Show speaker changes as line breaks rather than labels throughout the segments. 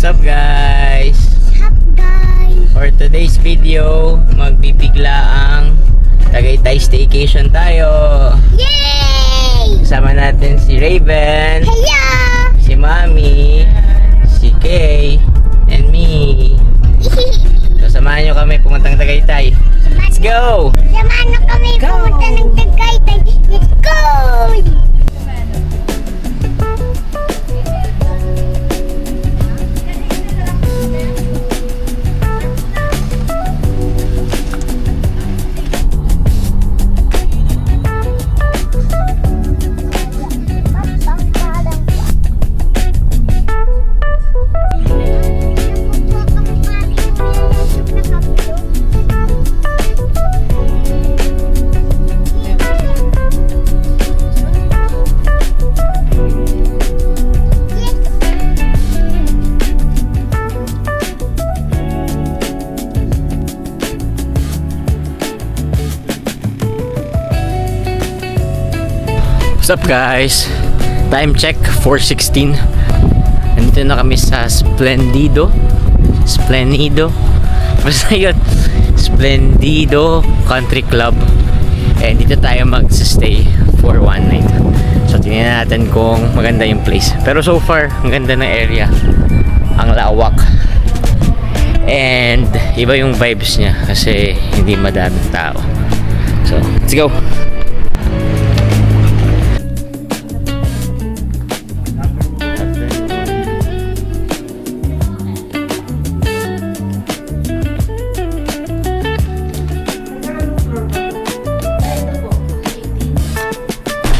What's up guys?
What's up guys?
For today's video, magbibigla ang Tagaytay staycation tayo.
Yay!
Kasama natin si Raven,
Hello!
si Mami, si Kay, and me. So samahan nyo kami pumuntang Tagaytay. Let's go!
Samahan na kami pumunta ng Tagaytay. Let's go!
What's up guys? Time check 4:16. Nandito na kami sa Splendido. Basta yun, Splendido Country Club. And dito tayo mag-stay for one night. So tingnan natin kung maganda yung place. Pero so far, ang ganda ng area. Ang lawak. And iba yung vibes niya kasi hindi madaming tao. So, let's go!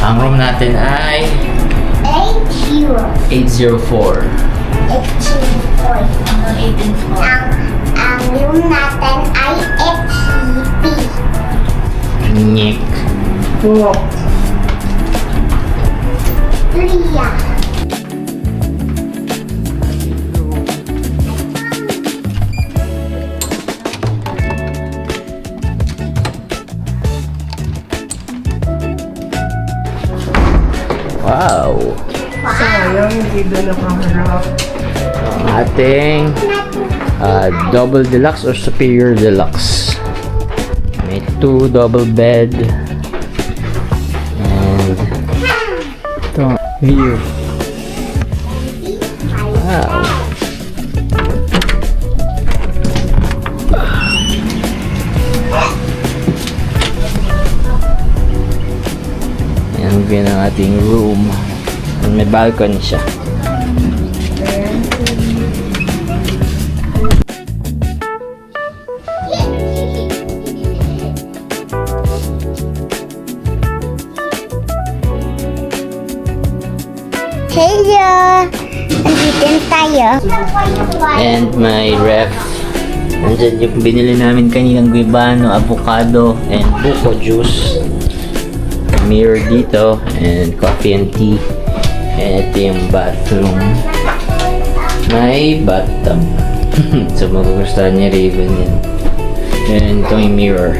Ang room natin ay 804.
Ang room natin ay FCP.
Nyek.
Ria.
Wow!
Sayang, hindi doon nakaharap.
Ang ating double deluxe or superior deluxe. May 2 double bed. And ito, view. Wow! Yan ang view ng ating room. And may balcony siya.
Hello! Nandito na tayo.
And my ref. Nandyan yung binili namin kaninang guibano, avocado, and buko juice. Mirror dito, and coffee and tea. And ito yung bathroom. May bathtub. So magugustuhan niya Raven yan. And ito yung mirror.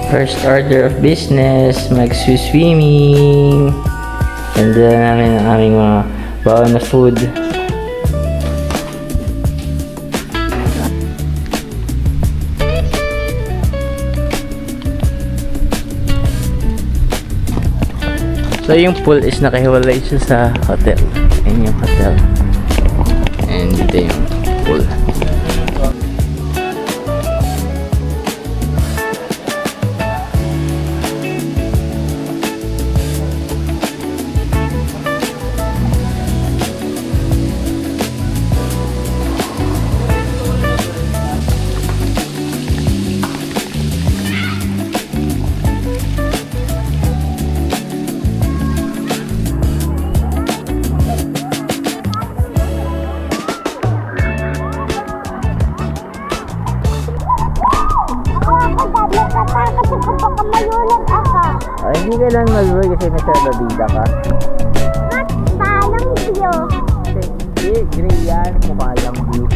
First order of business, mag-swimming. Ganda namin ang aming mga bawa na food. So yung pool is nakahiwalay siya sa hotel. Ayan yung hotel. And dito yung pool. Ay, hindi kailangan mag-uwi kasi may salbabida ka.
Palang view.
Hindi, gray yan. Mukha lang view.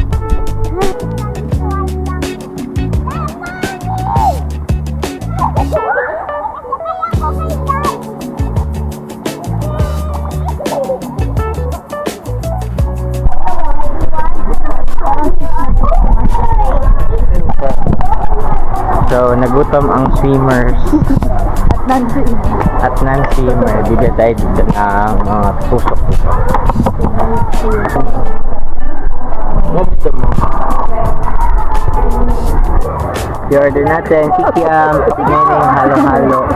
nagutom ang swimmers at non-swimmer. Bigyan tayo dito ng mga tusok-tusok. Gusto mo? I-order natin kikiam, neneng, halo-halo.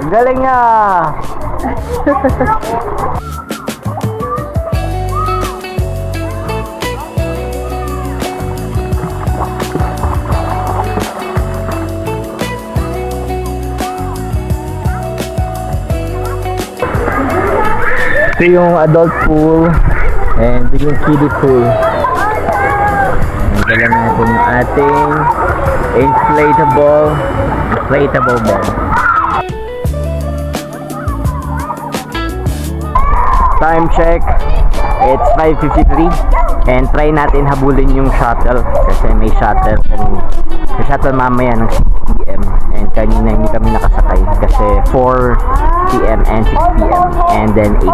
Galing nga! Ito yung adult pool and ito yung kiddie pool. Dala natin yung ating inflatable ball. Time check, it's 5:53 and try natin habulin yung shuttle kasi may shuttle mamaya ng 6 PM and kanina hindi kami nakasakay kasi 4 PM and 6 PM and then 8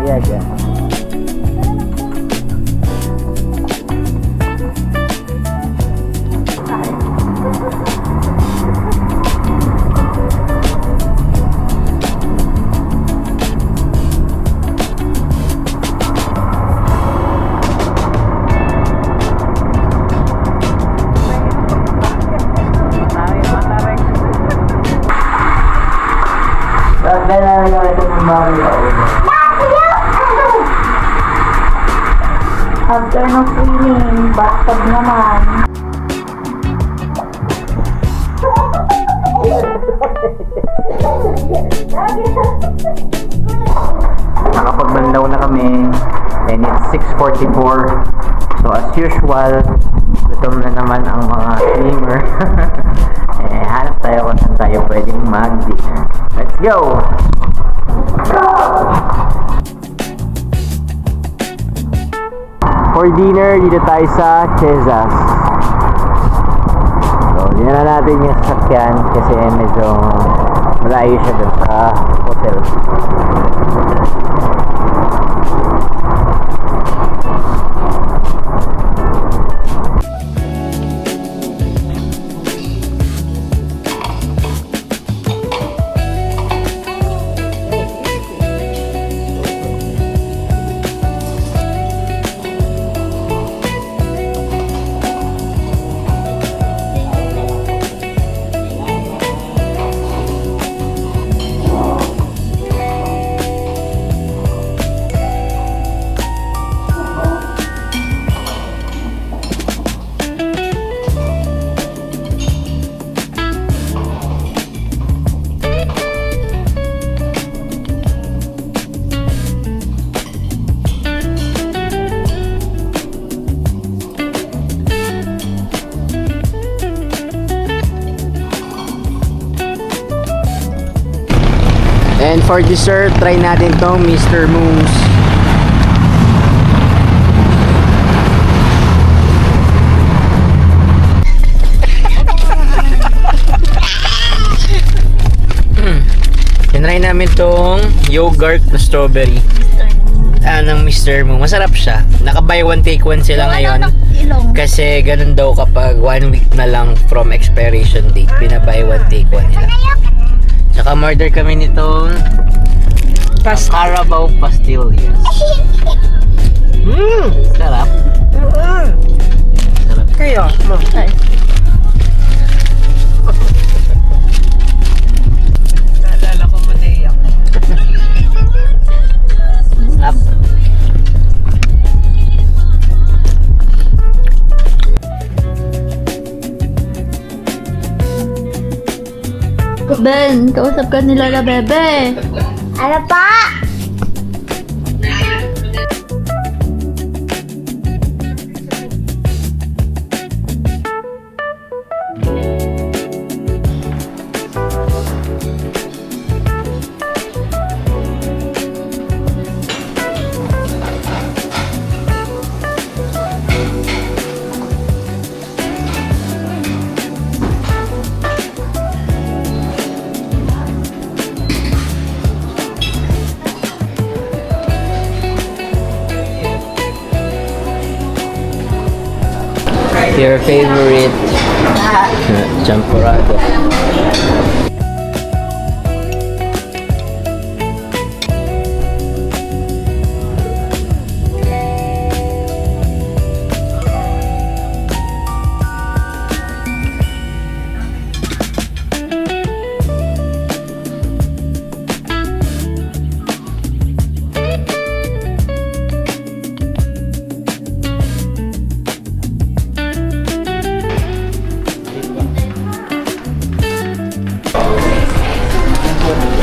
yeah.
After ng swimming, bathtub naman.
Nakapagbandaw na kami and it's 6:44. So as usual, gutom na naman ang mga swimmer. Hanap tayo kung saan tayo pwedeng mag-dinner. Let's go! For dinner, dito tayo sa Chezas. So, hindi na natin yung sasakyan kasi medyo malayo siya dun sa hotel. And for dessert, try natin tong Mr. Moose. Tinry namin tong yogurt na strawberry. Ng Mr. Moose. Masarap siya. Naka buy one take one sila ngayon. Kasi ganun daw kapag 1 week na lang from expiration date. Bina-buy one take one nila. Tsaka murder kami nitong Carabao Pastil. Yes. Sarap. Sarap.
Kaya, mo. Naalala ko mo na iyak.
Sarap.
Ben, kausap ka nila la bebe.
Ano pa?
your favorite champurrado.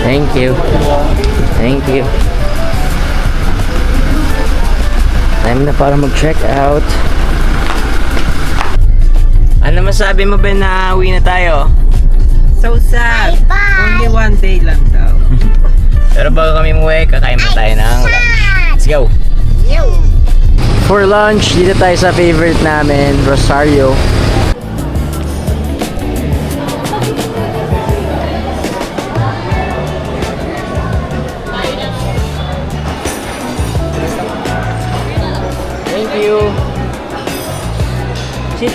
Thank you. Thank you. Time na para mag-check out. Ano masabi mo, Ben, na uwi na tayo?
So sad. Only one day lang daw.
Pero bago kami umuwi, kakain na tayo ng lunch. Let's go! For lunch, dito tayo sa favorite namin, Rosario. Thank you. Sit.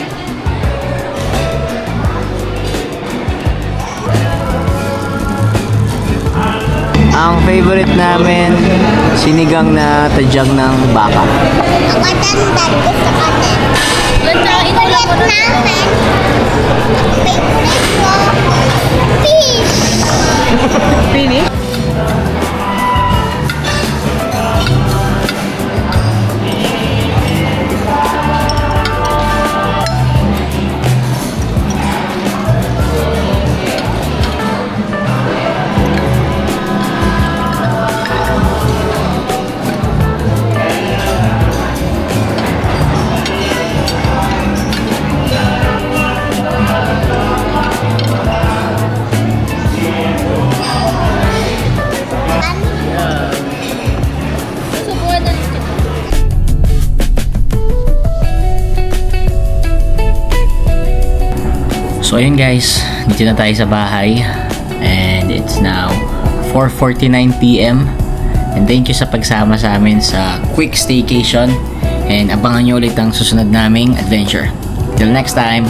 Ang favorite namin, sinigang na tadyag ng baka.
Ako tandan ko sa kanin. Favorite namin. Favorite ko. Fish.
Finish?
So ayun guys, dito na tayo sa bahay and it's now 4:49 PM and thank you sa pagsama sa amin sa quick staycation and abangan nyo ulit ang susunod naming adventure. Till next time!